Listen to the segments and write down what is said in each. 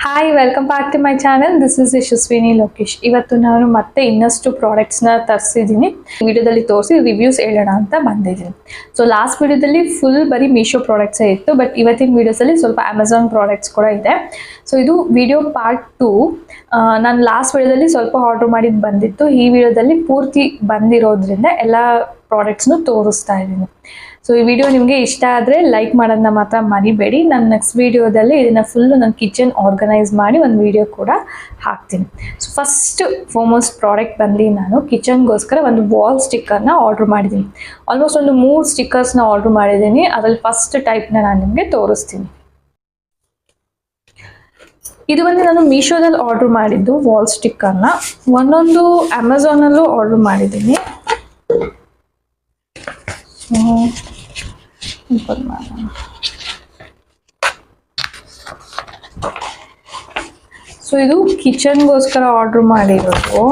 Hi welcome back to my channel. This is Yashaswini Lokesh. ಇವತ್ತು ನಾನು ಮತ್ತೆ ಇನ್ನಷ್ಟು ಪ್ರಾಡಕ್ಟ್ಸ್ನ ತರಿಸಿದ್ದೀನಿ. ವಿಡಿಯೋದಲ್ಲಿ ತೋರಿಸಿ ರಿವ್ಯೂಸ್ ಹೇಳೋಣ ಅಂತ ಬಂದಿದ್ದೀನಿ. ಸೊ ಲಾಸ್ಟ್ ವಿಡಿಯೋದಲ್ಲಿ ಫುಲ್ ಬರೀ ಮೀಶೋ ಪ್ರಾಡಕ್ಟ್ಸೇ ಇತ್ತು, ಬಟ್ ಇವತ್ತಿನ ವಿಡಿಯೋಸಲ್ಲಿ ಸ್ವಲ್ಪ ಅಮೆಝಾನ್ ಪ್ರಾಡಕ್ಟ್ಸ್ ಕೂಡ ಇದೆ. ಸೊ ಇದು ವಿಡಿಯೋ ಪಾರ್ಟ್ 2. ನಾನು ಲಾಸ್ಟ್ ವಿಡಿಯೋದಲ್ಲಿ ಸ್ವಲ್ಪ ಆರ್ಡರ್ ಮಾಡಿದ್ದು ಬಂದಿತ್ತು. ಈ ವಿಡಿಯೋದಲ್ಲಿ ಪೂರ್ತಿ ಬಂದಿರೋದ್ರಿಂದ ಎಲ್ಲ ಪ್ರಾಡಕ್ಟ್ಸ್ನು ತೋರಿಸ್ತಾ ಇದ್ದೀನಿ. ಸೊ ಈ ವಿಡಿಯೋ ನಿಮಗೆ ಇಷ್ಟ ಆದರೆ ಲೈಕ್ ಮಾಡೋದನ್ನ ಮಾತ್ರ ಮರಿಬೇಡಿ. ನಾನು ನೆಕ್ಸ್ಟ್ ವಿಡಿಯೋದಲ್ಲಿ ಇದನ್ನು ಫುಲ್ಲು ನನ್ನ ಕಿಚನ್ ಆರ್ಗನೈಸ್ ಮಾಡಿ ಒಂದು ವಿಡಿಯೋ ಕೂಡ ಹಾಕ್ತೀನಿ. ಸೊ ಫಸ್ಟ್ ಫಾರ್ಮೋಸ್ಟ್ ಪ್ರಾಡಕ್ಟ್ ಬಂದು ನಾನು ಕಿಚನ್ಗೋಸ್ಕರ ಒಂದು ವಾಲ್ ಸ್ಟಿಕ್ಕರ್ನ ಆರ್ಡ್ರ್ ಮಾಡಿದ್ದೀನಿ. ಆಲ್ಮೋಸ್ಟ್ ಒಂದು 3 ಸ್ಟಿಕ್ಕರ್ಸ್ನ ಆರ್ಡ್ರ್ ಮಾಡಿದ್ದೀನಿ. ಅದರಲ್ಲಿ ಫಸ್ಟ್ ಟೈಪ್ನ ನಾನು ನಿಮಗೆ ತೋರಿಸ್ತೀನಿ. ಇದು ಬಂದು ನಾನು ಮೀಶೋದಲ್ಲಿ ಆರ್ಡ್ರ್ ಮಾಡಿದ್ದು ವಾಲ್ ಸ್ಟಿಕ್ಕರ್ನ. ಒಂದೊಂದು ಅಮೆಝಾನಲ್ಲೂ ಆರ್ಡ್ರ್ ಮಾಡಿದ್ದೀನಿ. ಸೊ ಇದು ಕಿಚನ್ಗೋಸ್ಕರ ಆರ್ಡ್ರ್ ಮಾಡಿರೋದು.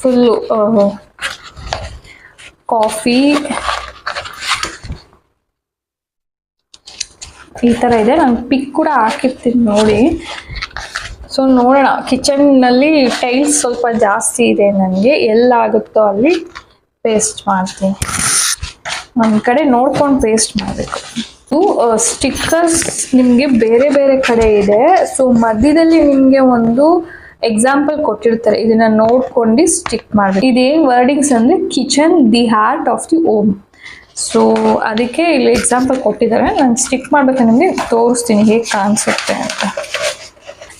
ಫುಲ್ಲು ಕಾಫಿ ಈ ಥರ ಇದೆ. ನಾನು ಪಿಕ್ ಕೂಡ ಹಾಕಿರ್ತೀನಿ ನೋಡಿ. ಸೊ ನೋಡೋಣ, ಕಿಚನ್ನಲ್ಲಿ ಟೈಲ್ಸ್ ಸ್ವಲ್ಪ ಜಾಸ್ತಿ ಇದೆ, ನನಗೆ ಎಲ್ಲಾಗುತ್ತೋ ಅಲ್ಲಿ ಪೇಸ್ಟ್ ಮಾಡ್ತೀನಿ. ಒಂದು ಕಡೆ ನೋಡ್ಕೊಂಡು ಪೇಸ್ಟ್ ಮಾಡಬೇಕು. ಸ್ಟಿಕ್ಕರ್ಸ್ ನಿಮಗೆ ಬೇರೆ ಬೇರೆ ಕಡೆ ಇದೆ. ಸೊ ಮಧ್ಯದಲ್ಲಿ ನಿಮಗೆ ಒಂದು ಎಕ್ಸಾಂಪಲ್ ಕೊಟ್ಟಿರ್ತಾರೆ, ಇದನ್ನ ನೋಡ್ಕೊಂಡು ಸ್ಟಿಕ್ ಮಾಡಬೇಕು. ಇದೇನು ವರ್ಡಿಂಗ್ಸ್ ಅಂದರೆ kitchen the heart of the home. So ಅದಕ್ಕೆ ಇಲ್ಲಿ ಎಕ್ಸಾಂಪಲ್ ಕೊಟ್ಟಿದ್ದಾರೆ. ನಾನು ಸ್ಟಿಕ್ ಮಾಡಬೇಕು, ನಿಮಗೆ ತೋರಿಸ್ತೀನಿ ಹೇಗೆ ಕಾಣಿಸುತ್ತೆ ಅಂತ.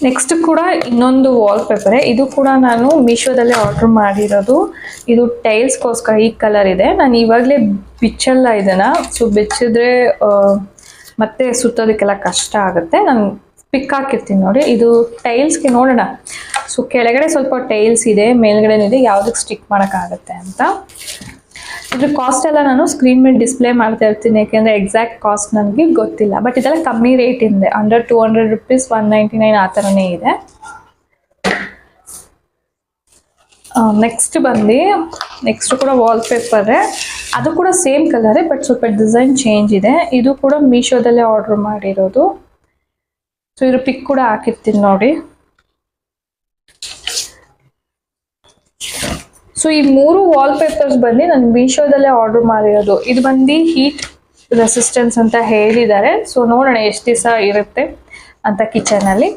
ನೆಕ್ಸ್ಟ್ ಕೂಡ ಇನ್ನೊಂದು ವಾಲ್ ಪೇಪರೇ. ಇದು ಕೂಡ ನಾನು ಮೀಶೋದಲ್ಲೇ ಆರ್ಡ್ರ್ ಮಾಡಿರೋದು. ಇದು ಟೈಲ್ಸ್ಗೋಸ್ಕರ ಈ ಕಲರ್ ಇದೆ. ನಾನು ಇವಾಗಲೇ ಬಿಚ್ಚಲ್ಲ ಇದನ್ನು. ಸೊ ಬಿಚ್ಚಿದ್ರೆ ಮತ್ತೆ ಸುತ್ತೋದಕ್ಕೆಲ್ಲ ಕಷ್ಟ ಆಗುತ್ತೆ. ನಾನು ಪಿಕ್ ಹಾಕಿರ್ತೀನಿ ನೋಡಿ. ಇದು ಟೈಲ್ಸ್ಗೆ ನೋಡೋಣ. ಸೊ ಕೆಳಗಡೆ ಸ್ವಲ್ಪ ಟೈಲ್ಸ್ ಇದೆ, ಮೇಲ್ಗಡೆನಿದೆ, ಯಾವುದಕ್ಕೆ ಸ್ಟಿಕ್ ಮಾಡೋಕ್ಕಾಗತ್ತೆ ಅಂತ. ಇದ್ರ ಕಾಸ್ಟ್ ಎಲ್ಲ ನಾನು ಸ್ಕ್ರೀನ್ ಮೇಲೆ ಡಿಸ್ಪ್ಲೇ ಮಾಡ್ತಾ ಇರ್ತೀನಿ, ಯಾಕೆಂದರೆ ಎಕ್ಸಾಕ್ಟ್ ಕಾಸ್ಟ್ ನನಗೆ ಗೊತ್ತಿಲ್ಲ. ಬಟ್ ಇದೆಲ್ಲ ಕಮ್ಮಿ ರೇಟ್ ಇದೆ, ಅಂಡರ್ 200 ರೂಪೀಸ್, 199 ಆ ಥರನೇ ಇದೆ. ನೆಕ್ಸ್ಟ್ ಕೂಡ ವಾಲ್ ಪೇಪರೇ. ಅದು ಕೂಡ ಸೇಮ್ ಕಲರೇ, ಬಟ್ ಸ್ವಲ್ಪ ಡಿಸೈನ್ ಚೇಂಜ್ ಇದೆ. ಇದು ಕೂಡ ಮೀಶೋದಲ್ಲೇ ಆರ್ಡ್ರ್ ಮಾಡಿರೋದು. ಸೊ ಇದ್ರ ಪಿಕ್ ಕೂಡ ಹಾಕಿರ್ತೀನಿ ನೋಡಿ. ಸೊ ಈ 3 ವಾಲ್ ಪೇಪರ್ಸ್ ಬಂದು ನಾನು ಮೀಶೋದಲ್ಲೇ ಆರ್ಡರ್ ಮಾಡಿರೋದು. ಇದು ಬಂದು ಹೀಟ್ ರೆಸಿಸ್ಟೆನ್ಸ್ ಅಂತ ಹೇಳಿದ್ದಾರೆ. ಸೊ ನೋಡೋಣ ಎಷ್ಟು ದಿವಸ ಇರುತ್ತೆ ಅಂತ ಕಿಚನಲ್ಲಿ.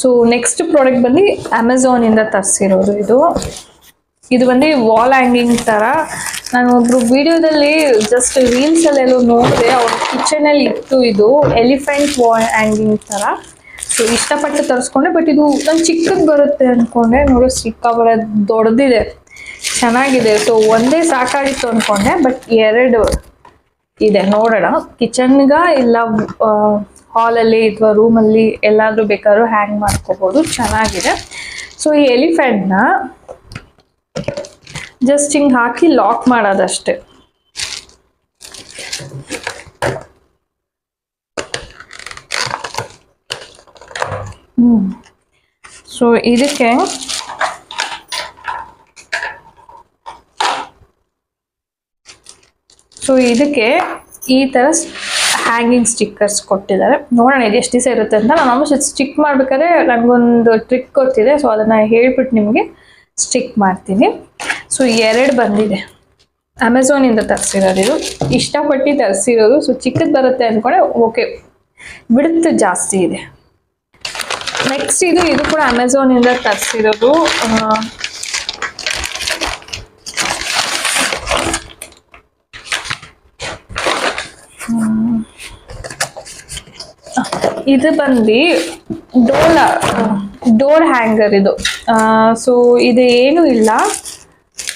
ಸೊ ನೆಕ್ಸ್ಟ್ ಪ್ರಾಡಕ್ಟ್ ಬಂದು ಅಮೆಝಾನಿಂದ ತರಿಸಿರೋದು. ಇದು ಬಂದು ವಾಲ್ ಹ್ಯಾಂಗಿಂಗ್ ಥರ. ನಾನು ಒಬ್ರು ವಿಡಿಯೋದಲ್ಲಿ ಜಸ್ಟ್ ರೀಲ್ಸಲ್ಲೆಲ್ಲೋ ನೋಡಿದೆ, ಅವ್ರ ಕಿಚನಲ್ಲಿ ಇತ್ತು. ಇದು ಎಲಿಫೆಂಟ್ ವಾಲ್ ಹ್ಯಾಂಗಿಂಗ್ ಥರ. ಸೊ ಇಷ್ಟಪಟ್ಟು ತರಿಸ್ಕೊಂಡೆ, ಬಟ್ ಇದು ನಾನು ಚಿಕ್ಕದು ಬರುತ್ತೆ ಅಂದ್ಕೊಂಡೆ. ನೋಡಿ ಸಿಕ್ಕಾಬರೋದು ದೊಡ್ಡದಿದೆ, ಚೆನ್ನಾಗಿದೆ. ಸೊ ಒಂದೇ ಸಾಕಾಗಿತ್ತು ಅಂದ್ಕೊಂಡೆ, ಬಟ್ 2 ಇದೆ. ನೋಡೋಣ ಕಿಚನ್ಗ ಇಲ್ಲ ಹಾಲಲ್ಲಿ ಅಥವಾ ರೂಮಲ್ಲಿ ಎಲ್ಲಾದರೂ ಬೇಕಾದ್ರೂ ಹ್ಯಾಂಗ್ ಮಾಡ್ಕೋಬೋದು, ಚೆನ್ನಾಗಿದೆ. ಸೊ ಈ ಎಲಿಫೆಂಟ್ನ ಜಸ್ಟ್ ಹಿಂಗೆ ಹಾಕಿ ಲಾಕ್ ಮಾಡೋದಷ್ಟೇ. ಸೊ ಇದಕ್ಕೆ ಈ ಥರ ಹ್ಯಾಂಗಿಂಗ್ ಸ್ಟಿಕ್ಕರ್ಸ್ ಕೊಟ್ಟಿದ್ದಾರೆ. ನೋಡೋಣ ಇದು ಎಷ್ಟು ದಿವಸ ಇರುತ್ತೆ ಅಂತ. ನಾನು ಆಲ್ಮೋಸ್ಟ್ ಸ್ಟಿಕ್ ಮಾಡ್ಬೇಕಾದ್ರೆ ನನಗೊಂದು ಟ್ರಿಕ್ ಗೊತ್ತಿದೆ. ಸೊ ಅದನ್ನು ಹೇಳ್ಬಿಟ್ಟು ನಿಮಗೆ ಸ್ಟಿಕ್ ಮಾಡ್ತೀನಿ. ಸೊ 2 ಬಂದಿದೆ. ಅಮೆಝಾನಿಂದ ತರಿಸಿರೋದು. ಇದು ಇಷ್ಟಪಟ್ಟು ತರಿಸಿರೋದು. ಸೊ ಚಿಕ್ಕದು ಬರುತ್ತೆ ಅಂದ್ಕೊಂಡೆ, ಓಕೆ, ಬಿಡುತ್ತೆ ಜಾಸ್ತಿ ಇದೆ. ನೆಕ್ಸ್ಟ್ ಇದು ಕೂಡ ಅಮೆಝಾನಿಂದ ತರಿಸಿರೋದು. ಇದು ಬಂದು ಡೋರ್ ಹ್ಯಾಂಗರ್. ಇದು ಸೊ ಇದು ಏನೂ ಇಲ್ಲ,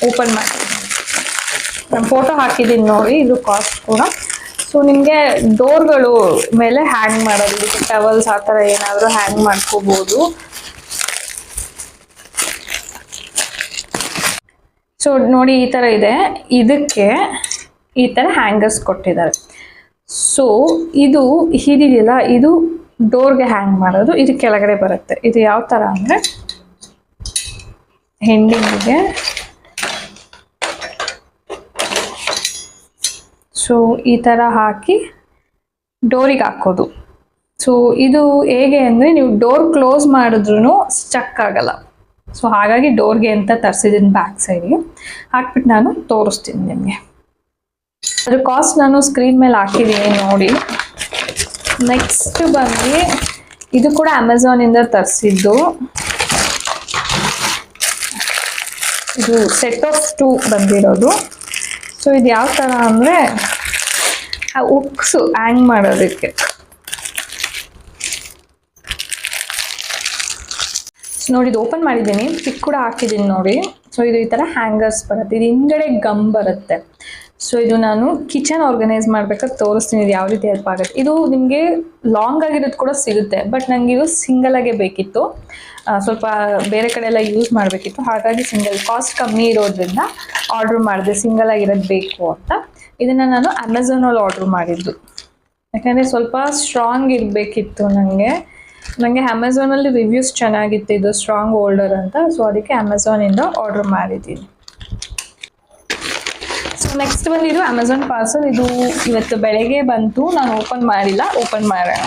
ಓಪನ್ ಮಾಡಿ ನಾನು ಫೋಟೋ ಹಾಕಿದ್ದೀನಿ ನೋಡಿ. ಇದು ಕಾಸ್ಟ್ ಕೂಡ. ಸೊ ನಿಮಗೆ ಡೋರ್ಗಳು ಮೇಲೆ ಹ್ಯಾಂಗ್ ಮಾಡೋದು, ಟವಲ್ಸ್ ಆ ಥರ ಏನಾದರೂ ಹ್ಯಾಂಗ್ ಮಾಡ್ಕೋಬೋದು. ಸೊ ನೋಡಿ ಈ ಥರ ಇದೆ. ಇದಕ್ಕೆ ಈ ಥರ ಹ್ಯಾಂಗರ್ಸ್ ಕೊಟ್ಟಿದ್ದಾರೆ. ಸೊ ಇದು ಇದಿದೆಯಲ್ಲ, ಇದು ಡೋರ್ಗೆ ಹ್ಯಾಂಗ್ ಮಾಡೋದು. ಇದು ಕೆಳಗಡೆ ಬರುತ್ತೆ. ಇದು ಯಾವ ಥರ ಅಂದರೆ ಹೆಂಡಿಂಗಿಗೆ. ಸೊ ಈ ಥರ ಹಾಕಿ ಡೋರಿಗೆ ಹಾಕೋದು. ಸೊ ಇದು ಹೇಗೆ ಅಂದರೆ ನೀವು ಡೋರ್ ಕ್ಲೋಸ್ ಮಾಡಿದ್ರೂ ಸ್ಟಕ್ ಆಗಲ್ಲ. ಸೊ ಹಾಗಾಗಿ ಡೋರ್ಗೆ ಅಂತ ತರಿಸಿದ್ದೀನಿ ಬ್ಯಾಕ್ ಸೈಡ್ಗೆ. ಹಾಕ್ಬಿಟ್ಟು ನಾನು ತೋರಿಸ್ತೀನಿ ನಿಮಗೆ. ಅದ್ರ ಕಾಸ್ಟ್ ನಾನು ಸ್ಕ್ರೀನ್ ಮೇಲೆ ಹಾಕಿದ್ದೀನಿ ನೋಡಿ. ನೆಕ್ಸ್ಟ್ ಬಂದು ಇದು ಕೂಡ ಅಮೆಝಾನಿಂದ ತರಿಸಿದ್ದು. ಇದು ಸೆಟ್ ಆಫ್ 2 ಬಂದಿರೋದು. ಸೊ ಇದು ಯಾವ ಥರ ಅಂದರೆ ಆ ಉಕ್ಸು ಹ್ಯಾಂಗ್ ಮಾಡೋದಕ್ಕೆ. ಸೊ ನೋಡಿ ಇದು ಓಪನ್ ಮಾಡಿದ್ದೀನಿ, ಪಿಕ್ ಕೂಡ ಹಾಕಿದ್ದೀನಿ ನೋಡಿ. ಸೊ ಇದು ಈ ಥರ ಹ್ಯಾಂಗರ್ಸ್ ಬರುತ್ತೆ. ಇದು ಹಿಂದ್ಗಡೆ ಗಮ್ ಬರುತ್ತೆ. ಸೊ ಇದು ನಾನು ಕಿಚನ್ ಆರ್ಗನೈಸ್ ಮಾಡ್ಬೇಕಾದ್ರೆ ತೋರಿಸ್ತೀನಿ ಇದು ಯಾವ ರೀತಿ ಹೆಲ್ಪ್ ಆಗುತ್ತೆ. ಇದು ನಿಮಗೆ ಲಾಂಗ್ ಆಗಿರೋದು ಕೂಡ ಸಿಗುತ್ತೆ, ಬಟ್ ನನಗೆ ಇದು ಸಿಂಗಲ್ ಆಗೇ ಬೇಕಿತ್ತು. ಸ್ವಲ್ಪ ಬೇರೆ ಕಡೆ ಎಲ್ಲ ಯೂಸ್ ಮಾಡಬೇಕಿತ್ತು, ಹಾಗಾಗಿ ಸಿಂಗಲ್ ಕಾಸ್ಟ್ ಕಮ್ಮಿ ಇರೋದ್ರಿಂದ ಆರ್ಡ್ರ್ ಮಾಡಿದೆ, ಸಿಂಗಲ್ ಆಗಿರೋದು ಬೇಕು ಅಂತ. ಇದನ್ನು ನಾನು ಅಮೆಝಾನಲ್ಲಿ ಆರ್ಡ್ರ್ ಮಾಡಿದ್ದು, ಯಾಕಂದರೆ ಸ್ವಲ್ಪ ಸ್ಟ್ರಾಂಗ್ ಇರಬೇಕಿತ್ತು ನನಗೆ ಅಮೆಝಾನಲ್ಲಿ ರಿವ್ಯೂಸ್ ಚೆನ್ನಾಗಿತ್ತು ಇದು ಸ್ಟ್ರಾಂಗ್ ಹೋಲ್ಡರ್ ಅಂತ. ಸೊ ಅದಕ್ಕೆ ಅಮೆಝಾನಿಂದ ಆರ್ಡ್ರ್ ಮಾಡಿದ್ದೀನಿ. ಸೊ ನೆಕ್ಸ್ಟ್ ಬಂದು ಇದು ಅಮೆಝಾನ್ ಪಾರ್ಸಲ್. ಇದು ಇವತ್ತು ಬೆಳಗ್ಗೆ ಬಂತು, ನಾನು ಓಪನ್ ಮಾಡಿಲ್ಲ, ಓಪನ್ ಮಾಡೋಣ.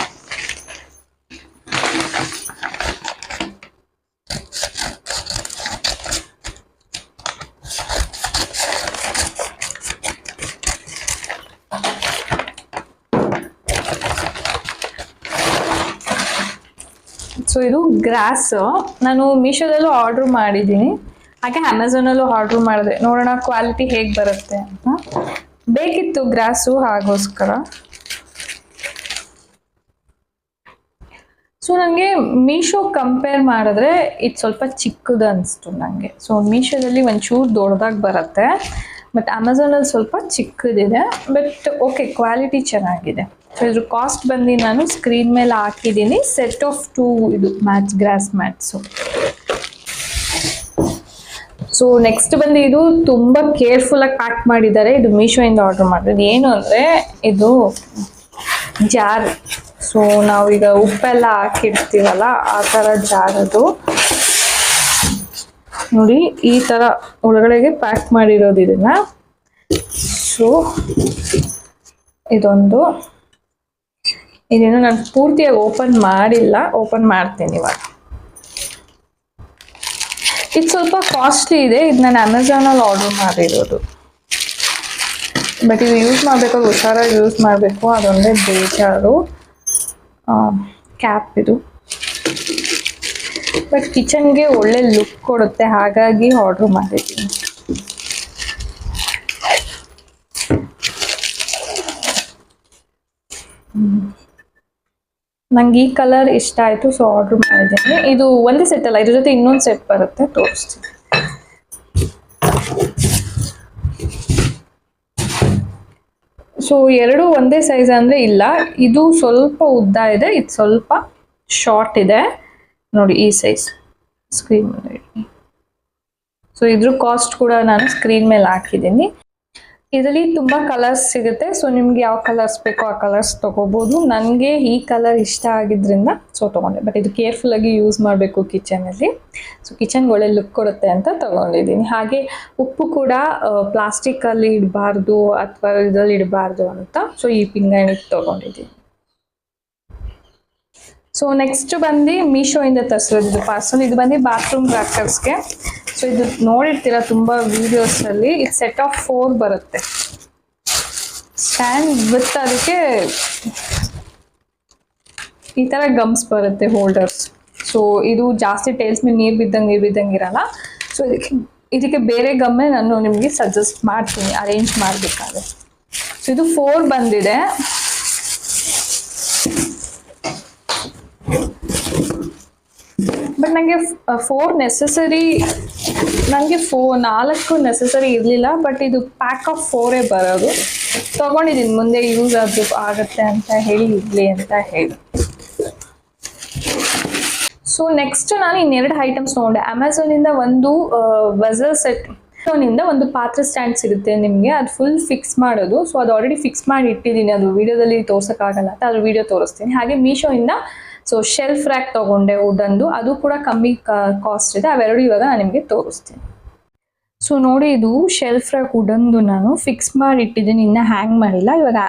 ಸೊ ಇದು ಗ್ರಾಸ್ ನಾನು ಮೀಶೋದಲ್ಲೂ ಆರ್ಡ್ರ್ ಮಾಡಿದ್ದೀನಿ, ಹಾಗೆ ಅಮೆಝಾನಲ್ಲೂ ಆರ್ಡ್ರ್ ಮಾಡಿದೆ. ನೋಡೋಣ ಕ್ವಾಲಿಟಿ ಹೇಗೆ ಬರುತ್ತೆ ಅಂತ. ಬೇಕಿತ್ತು ಗ್ರಾಸು, ಹಾಗೋಸ್ಕರ. ಸೊ ನನಗೆ ಮೀಶೋ ಕಂಪೇರ್ ಮಾಡಿದ್ರೆ ಇದು ಸ್ವಲ್ಪ ಚಿಕ್ಕದು ಅನಿಸ್ತು ನನಗೆ. ಸೊ ಮೀಶೋದಲ್ಲಿ ಒಂಚೂರು ದೊಡ್ಡದಾಗಿ ಬರುತ್ತೆ, ಬಟ್ ಅಮೆಝಾನಲ್ಲಿ ಸ್ವಲ್ಪ ಚಿಕ್ಕದಿದೆ. ಬಟ್ ಓಕೆ, ಕ್ವಾಲಿಟಿ ಚೆನ್ನಾಗಿದೆ. ಸೊ ಇದ್ರ ಕಾಸ್ಟ್ ಬಂದು ನಾನು ಸ್ಕ್ರೀನ್ ಮೇಲೆ ಹಾಕಿದ್ದೀನಿ. ಸೆಟ್ ಆಫ್ 2 ಇದು mats, grass mats. So next ಬಂದು ಇದು ತುಂಬ ಕೇರ್ಫುಲ್ಲಾಗಿ ಪ್ಯಾಕ್ ಮಾಡಿದ್ದಾರೆ. ಇದು ಮೀಶೋಯಿಂದ ಆರ್ಡರ್ ಮಾಡಿದ್ದು. ಏನು ಅಂದರೆ ಇದು ಜಾರ್. ಸೊ ನಾವೀಗ ಉಪ್ಪೆಲ್ಲ ಹಾಕಿಡ್ತೀವಲ್ಲ ಆ ಥರ ಜಾರ್ ಅದು. ನೋಡಿ ಈ ಥರ ಒಳಗಡೆಗೆ ಪ್ಯಾಕ್ ಮಾಡಿರೋದು ಇದನ್ನು. ಸೊ ಇದೊಂದು, ಇದನ್ನು ನಾನು ಪೂರ್ತಿಯಾಗಿ ಓಪನ್ ಮಾಡಿಲ್ಲ, ಓಪನ್ ಮಾಡ್ತೀನಿ ಇವಾಗ. ಇದು ಸ್ವಲ್ಪ ಕಾಸ್ಟ್ಲಿ ಇದೆ. ಇದು ನಾನು ಅಮೆಝಾನಲ್ಲಿ ಆರ್ಡರ್ ಮಾಡಿರೋದು, ಬಟ್ ಇದು ಯೂಸ್ ಮಾಡಬೇಕಾದ್ರೆ ಹುಷಾರಾಗಿ ಯೂಸ್ ಮಾಡಬೇಕು, ಅದೊಂದೇ ಬೇಜಾರು. ಕ್ಯಾಪ್ ಇದು, ಬಟ್ ಕಿಚನ್ಗೆ ಒಳ್ಳೆ ಲುಕ್ ಕೊಡುತ್ತೆ, ಹಾಗಾಗಿ ಆರ್ಡರ್ ಮಾಡಿದ್ದೀನಿ. ನಂಗೆ ಈ ಕಲರ್ ಇಷ್ಟ ಆಯಿತು, ಸೊ ಆರ್ಡ್ರ್ ಮಾಡಿದ್ದೀನಿ. ಇದು ಒಂದೇ ಸೆಟ್ ಅಲ್ಲ, ಇದ್ರ ಜೊತೆ ಇನ್ನೊಂದು ಸೆಟ್ ಬರುತ್ತೆ, ತೋರಿಸ್ತೀನಿ. ಸೊ ಎರಡು ಒಂದೇ ಸೈಜ್ ಅಂದರೆ ಇಲ್ಲ, ಇದು ಸ್ವಲ್ಪ ಉದ್ದ ಇದೆ, ಇದು ಸ್ವಲ್ಪ ಶಾರ್ಟ್ ಇದೆ. ನೋಡಿ ಈ ಸೈಜ್ ಸ್ಕ್ರೀನ್ ಮೇಲೆ. ಸೊ ಇದ್ರ ಕಾಸ್ಟ್ ಕೂಡ ನಾನು ಸ್ಕ್ರೀನ್ ಮೇಲೆ ಹಾಕಿದ್ದೀನಿ. ಇದರಲ್ಲಿ ತುಂಬ ಕಲರ್ಸ್ ಸಿಗುತ್ತೆ. ಸೊ ನಿಮ್ಗೆ ಯಾವ ಕಲರ್ಸ್ ಬೇಕೋ ಆ ಕಲರ್ಸ್ ತೊಗೋಬೋದು. ನನಗೆ ಈ ಕಲರ್ ಇಷ್ಟ ಆಗಿದ್ದರಿಂದ ಸೊ ತೊಗೊಂಡೆ. ಬಟ್ ಇದು ಕೇರ್ಫುಲ್ಲಾಗಿ ಯೂಸ್ ಮಾಡಬೇಕು ಕಿಚನಲ್ಲಿ. ಸೊ ಕಿಚನ್ಗೆ ಒಳ್ಳೆ ಲುಕ್ ಕೊಡುತ್ತೆ ಅಂತ ತೊಗೊಂಡಿದ್ದೀನಿ. ಹಾಗೆ ಉಪ್ಪು ಕೂಡ ಪ್ಲಾಸ್ಟಿಕ್ಕಲ್ಲಿ ಇಡಬಾರ್ದು ಅಥವಾ ಇದರಲ್ಲಿ ಇಡಬಾರ್ದು ಅಂತ ಸೊ ಈ ಪಿಂಗಾಣಿಗೆ ತೊಗೊಂಡಿದ್ದೀನಿ. ಸೊ ನೆಕ್ಸ್ಟ್ ಬಂದು ಮೀಶೋಯಿಂದ ತರಿಸಿರೋದು ಇದು ಪಾರ್ಸಲ್. ಇದು ಬಂದು ಬಾತ್ರೂಮ್ ರ್ಯಾಕರ್ಸ್ಗೆ. ಸೊ ಇದು ನೋಡಿರ್ತೀರ ತುಂಬ ವೀಡಿಯೋಸಲ್ಲಿ. ಇದು ಸೆಟ್ ಆಫ್ 4 ಬರುತ್ತೆ. ಸ್ಟ್ಯಾಂಡ್ ವಿತ್ ಅದಕ್ಕೆ ಈ ಥರ ಗಮ್ಸ್ ಬರುತ್ತೆ, ಹೋಲ್ಡರ್ಸ್. ಸೊ ಇದು ಜಾಸ್ತಿ ಟೈಲ್ಸ್ ಮೇಲೆ ನೀರು ಬಿದ್ದಂಗೆ ಇರಲ್ಲ. ಸೊ ಇದಕ್ಕೆ ಬೇರೆ ಗಮ್ಮೆ ನಾನು ನಿಮಗೆ ಸಜೆಸ್ಟ್ ಮಾಡ್ತೀನಿ ಅರೇಂಜ್ ಮಾಡಬೇಕಾದ್ರೆ. ಸೊ ಇದು 4 ಬಂದಿದೆ. ಬಟ್ ನನಗೆ 4 ನೆಸೆಸರಿ, ನನಗೆ 4 ನೆಸೆಸರಿ ಇರಲಿಲ್ಲ. ಬಟ್ ಇದು ಪ್ಯಾಕ್ ಆಫ್ 4 ಬರೋದು. ತೊಗೊಂಡಿದ್ದೀನಿ, ಮುಂದೆ ಯೂಸ್ ಆಗುತ್ತೆ ಅಂತ ಹೇಳಿ, ಇರಲಿ ಅಂತ ಹೇಳಿ. ಸೊ ನೆಕ್ಸ್ಟ್ ನಾನು ಇನ್ನೆರಡು ಐಟಮ್ಸ್ ತೊಗೊಂಡೆ ಅಮೆಝಾನಿಂದ. ಒಂದು ವೆಸಲ್ ಸೆಟ್, ನಿಂದ ಒಂದು ಪಾತ್ರೆ ಸ್ಟ್ಯಾಂಡ್ ಸಿಗುತ್ತೆ ನಿಮಗೆ, ಅದು ಫುಲ್ ಫಿಕ್ಸ್ ಮಾಡೋದು. ಸೊ ಅದು ಆಲ್ರೆಡಿ ಫಿಕ್ಸ್ ಮಾಡಿ ಇಟ್ಟಿದ್ದೀನಿ, ಅದು ವಿಡಿಯೋದಲ್ಲಿ ತೋರ್ಸೋಕ್ಕಾಗಲ್ಲ ಅಂತ ಅದ್ರ ವಿಡಿಯೋ ತೋರಿಸ್ತೀನಿ. ಹಾಗೆ ಮೀಶೋಯಿಂದ ಸೊ ಶೆಲ್ಫ್ ರ್ಯಾಕ್ ತೊಗೊಂಡೆ ವುಡನ್ದು, ಅದು ಕೂಡ ಕಮ್ಮಿ ಕಾಸ್ಟ್ ಇದೆ. ಅವೆರಡು ಇವಾಗ ನಾನು ನಿಮಗೆ ತೋರಿಸ್ತೀನಿ. ಸೊ ನೋಡಿ ಇದು ಶೆಲ್ಫ್ ರ್ಯಾಕ್ ವುಡನ್ದು ನಾನು ಫಿಕ್ಸ್ ಮಾಡಿ ಇಟ್ಟಿದ್ದೀನಿ, ಇನ್ನೂ ಹ್ಯಾಂಗ್ ಮಾಡಿಲ್ಲ. ಇವಾಗ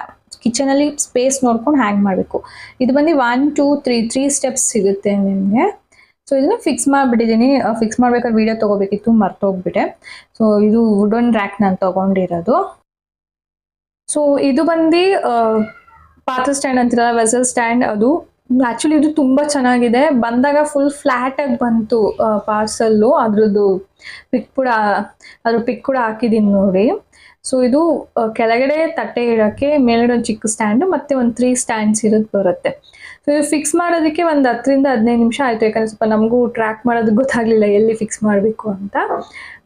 ಕಿಚನಲ್ಲಿ ಸ್ಪೇಸ್ ನೋಡ್ಕೊಂಡು ಹ್ಯಾಂಗ್ ಮಾಡಬೇಕು. ಇದು ಬಂದು 1 2 3 ಸ್ಟೆಪ್ಸ್ ಸಿಗುತ್ತೆ ನಿಮಗೆ. ಸೊ ಇದನ್ನ ಫಿಕ್ಸ್ ಮಾಡಿಬಿಟ್ಟಿದ್ದೀನಿ. ಫಿಕ್ಸ್ ಮಾಡ್ಬೇಕಾದ್ರೆ ವಿಡಿಯೋ ತೊಗೋಬೇಕಿತ್ತು, ಮರ್ತೋಗ್ಬಿಟ್ಟೆ. ಸೊ ಇದು ವುಡನ್ ರ್ಯಾಕ್ ನಾನು ತೊಗೊಂಡಿರೋದು. ಸೊ ಇದು ಬಂದು ಪಾತ್ರ ಸ್ಟ್ಯಾಂಡ್ ಅಂತಿರಲ್ಲ, ವೆಸಲ್ ಸ್ಟ್ಯಾಂಡ್. ಅದು ಆ್ಯಕ್ಚುಲಿ ಇದು ತುಂಬ ಚೆನ್ನಾಗಿದೆ. ಬಂದಾಗ ಫುಲ್ ಫ್ಲ್ಯಾಟಾಗಿ ಬಂತು ಪಾರ್ಸಲ್ಲು. ಅದ್ರ ಪಿಕ್ ಕೂಡ ಹಾಕಿದ್ದೀನಿ ನೋಡಿ. ಸೊ ಇದು ಕೆಳಗಡೆ ತಟ್ಟೆ ಇಡೋಕ್ಕೆ, ಮೇಲ್ಗಡೆ ಒಂದು ಚಿಕ್ಕ ಸ್ಟ್ಯಾಂಡು ಮತ್ತು ಒಂದು 3 ಸ್ಟ್ಯಾಂಡ್ಸ್ ಬರುತ್ತೆ. ಸೊ ಇದು ಫಿಕ್ಸ್ ಮಾಡೋದಕ್ಕೆ ಒಂದು 10 ರಿಂದ 15 ನಿಮಿಷ ಆಯಿತು. ಯಾಕಂದರೆ ಸ್ವಲ್ಪ ನಮಗೂ ಟ್ರ್ಯಾಕ್ ಮಾಡೋದಕ್ಕೆ ಗೊತ್ತಾಗಲಿಲ್ಲ ಎಲ್ಲಿ ಫಿಕ್ಸ್ ಮಾಡಬೇಕು ಅಂತ.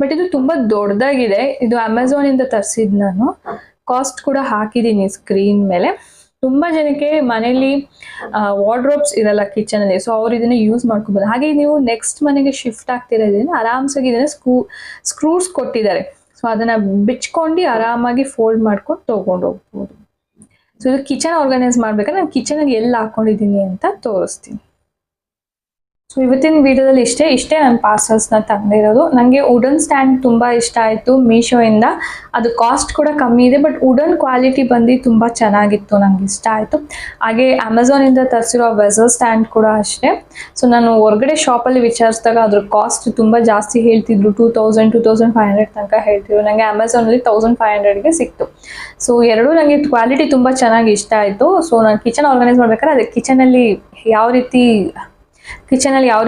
ಬಟ್ ಇದು ತುಂಬ ದೊಡ್ಡದಾಗಿದೆ. ಇದು ಅಮೆಝಾನಿಂದ ತರಿಸಿದ್ದು ನಾನು. ಕಾಸ್ಟ್ ಕೂಡ ಹಾಕಿದ್ದೀನಿ ಸ್ಕ್ರೀನ್ ಮೇಲೆ. ತುಂಬ ಜನಕ್ಕೆ ಮನೇಲಿ ವಾರ್ಡ್ರೋಬ್ಸ್ ಇರಲ್ಲ ಕಿಚನಲ್ಲಿ. ಸೊ ಅವ್ರು ಇದನ್ನು ಯೂಸ್ ಮಾಡ್ಕೊಬೋದು. ಹಾಗೆ ನೀವು ನೆಕ್ಸ್ಟ್ ಮನೆಗೆ ಶಿಫ್ಟ್ ಆಗ್ತಿರೋದ್ರಿಂದ ಆರಾಮ್ಸಾಗಿ ಇದನ್ನು ಸ್ಕ್ರೂಸ್ ಕೊಟ್ಟಿದ್ದಾರೆ. ಸೊ ಅದನ್ನು ಬಿಚ್ಕೊಂಡು ಆರಾಮಾಗಿ ಫೋಲ್ಡ್ ಮಾಡ್ಕೊಂಡು ತೊಗೊಂಡು ಹೋಗ್ಬೋದು. ಸೊ ಇದು ಕಿಚನ್ ಆರ್ಗನೈಸ್ ಮಾಡ್ಬೇಕಾದ್ರೆ ನಾನು ಕಿಚನಲ್ಲಿ ಎಲ್ಲಿ ಹಾಕೊಂಡಿದ್ದೀನಿ ಅಂತ ತೋರಿಸ್ತೀನಿ. ಸೊ ಇವತ್ತಿನ ವಿಡಿಯೋದಲ್ಲಿ ಇಷ್ಟೇ ನಾನು ಪಾರ್ಸಲ್ಸ್ನ ತಂದಿರೋದು. ನನಗೆ ವುಡನ್ ಸ್ಟ್ಯಾಂಡ್ ತುಂಬ ಇಷ್ಟ ಆಯಿತು ಮೀಶೋಯಿಂದ. ಅದು ಕಾಸ್ಟ್ ಕೂಡ ಕಮ್ಮಿ ಇದೆ, ಬಟ್ ವುಡನ್ ಕ್ವಾಲಿಟಿ ಬಂದು ತುಂಬ ಚೆನ್ನಾಗಿತ್ತು, ನನಗೆ ಇಷ್ಟ ಆಯಿತು. ಹಾಗೆ ಅಮೆಝಾನಿಂದ ತರಿಸಿರೋ ವೆಸಲ್ ಸ್ಟ್ಯಾಂಡ್ ಕೂಡ ಅಷ್ಟೇ. ಸೊ ನಾನು ಹೊರಗಡೆ ಶಾಪಲ್ಲಿ ವಿಚಾರಿಸಿದಾಗ ಅದ್ರ ಕಾಸ್ಟ್ ತುಂಬ ಜಾಸ್ತಿ ಹೇಳ್ತಿದ್ರು, 2000 2500 ತನಕ ಹೇಳ್ತಿದ್ರು. ನನಗೆ ಅಮೆಝಾನಲ್ಲಿ 1500ಗೆ ಸಿಕ್ತು. ಸೊ ಎರಡೂ ನನಗೆ ಕ್ವಾಲಿಟಿ ತುಂಬ ಚೆನ್ನಾಗಿ ಇಷ್ಟ ಆಯಿತು. ಸೊ ನಾನು ಕಿಚನ್ ಆರ್ಗನೈಸ್ ಮಾಡ್ಬೇಕಾದ್ರೆ ಅದೇ ಕಿಚನಲ್ಲಿ ಯಾವ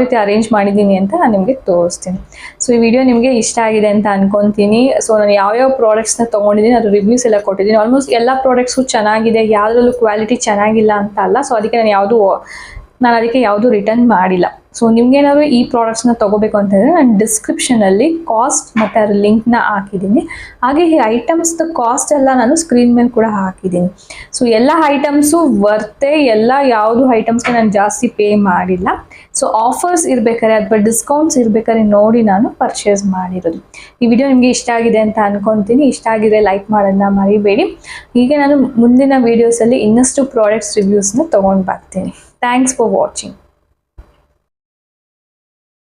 ರೀತಿ ಅರೇಂಜ್ ಮಾಡಿದ್ದೀನಿ ಅಂತ ನಾನು ನಿಮಗೆ ತೋರಿಸ್ತೀನಿ. ಸೊ ಈ ವಿಡಿಯೋ ನಿಮಗೆ ಇಷ್ಟ ಆಗಿದೆ ಅಂತ ಅನ್ಕೊತೀನಿ. ಸೊ ನಾನು ಯಾವ್ಯಾವ ಪ್ರಾಡಕ್ಟ್ಸ್ನ ತೊಗೊಂಡಿದ್ದೀನಿ ಅದು ರಿವ್ಯೂಸ್ ಎಲ್ಲ ಕೊಟ್ಟಿದ್ದೀನಿ. ಆಲ್ಮೋಸ್ಟ್ ಎಲ್ಲ ಪ್ರಾಡಕ್ಟ್ಸು ಚೆನ್ನಾಗಿದೆ, ಯಾವುದ್ರಲ್ಲೂ ಕ್ವಾಲಿಟಿ ಚೆನ್ನಾಗಿಲ್ಲ ಅಂತ ಅಲ್ಲ. ಸೊ ಅದಕ್ಕೆ ನಾನು ಅದಕ್ಕೆ ಯಾವುದು ರಿಟರ್ನ್ ಮಾಡಿಲ್ಲ. ಸೊ ನಿಮ್ಗೇನಾದ್ರು ಈ ಪ್ರಾಡಕ್ಟ್ಸ್ನ ತೊಗೋಬೇಕು ಅಂತಂದರೆ ನಾನು ಡಿಸ್ಕ್ರಿಪ್ಷನಲ್ಲಿ ಕಾಸ್ಟ್ ಮತ್ತು ಅದ್ರ ಲಿಂಕ್ನ ಹಾಕಿದ್ದೀನಿ. ಹಾಗೆ ಈ ಐಟಮ್ಸ್ದು ಕಾಸ್ಟ್ ಎಲ್ಲ ನಾನು ಸ್ಕ್ರೀನ್ ಮೇಲೆ ಕೂಡ ಹಾಕಿದ್ದೀನಿ. ಸೊ ಎಲ್ಲ ಐಟಮ್ಸು ವರ್ತೆ, ಯಾವುದು ಐಟಮ್ಸ್ಗೆ ನಾನು ಜಾಸ್ತಿ ಪೇ ಮಾಡಿಲ್ಲ. ಸೊ ಆಫರ್ಸ್ ಇರಬೇಕಾದ್ರೆ ಅಥವಾ ಡಿಸ್ಕೌಂಟ್ಸ್ ಇರಬೇಕಾದ್ರೆ ನೋಡಿ ನಾನು ಪರ್ಚೇಸ್ ಮಾಡಿರೋದು. ಈ ವಿಡಿಯೋ ನಿಮಗೆ ಇಷ್ಟ ಆಗಿದೆ ಅಂತ ಅನ್ಕೊತೀನಿ. ಇಷ್ಟ ಆಗಿದೆ ಲೈಕ್ ಮಾಡೋದನ್ನ ಮರಿಬೇಡಿ. ಹೀಗೆ ನಾನು ಮುಂದಿನ ವೀಡಿಯೋಸಲ್ಲಿ ಇನ್ನಷ್ಟು ಪ್ರಾಡಕ್ಟ್ಸ್ ರಿವ್ಯೂಸ್ನ ತೊಗೊಂಡು ಬರ್ತೀನಿ. Thanks for watching.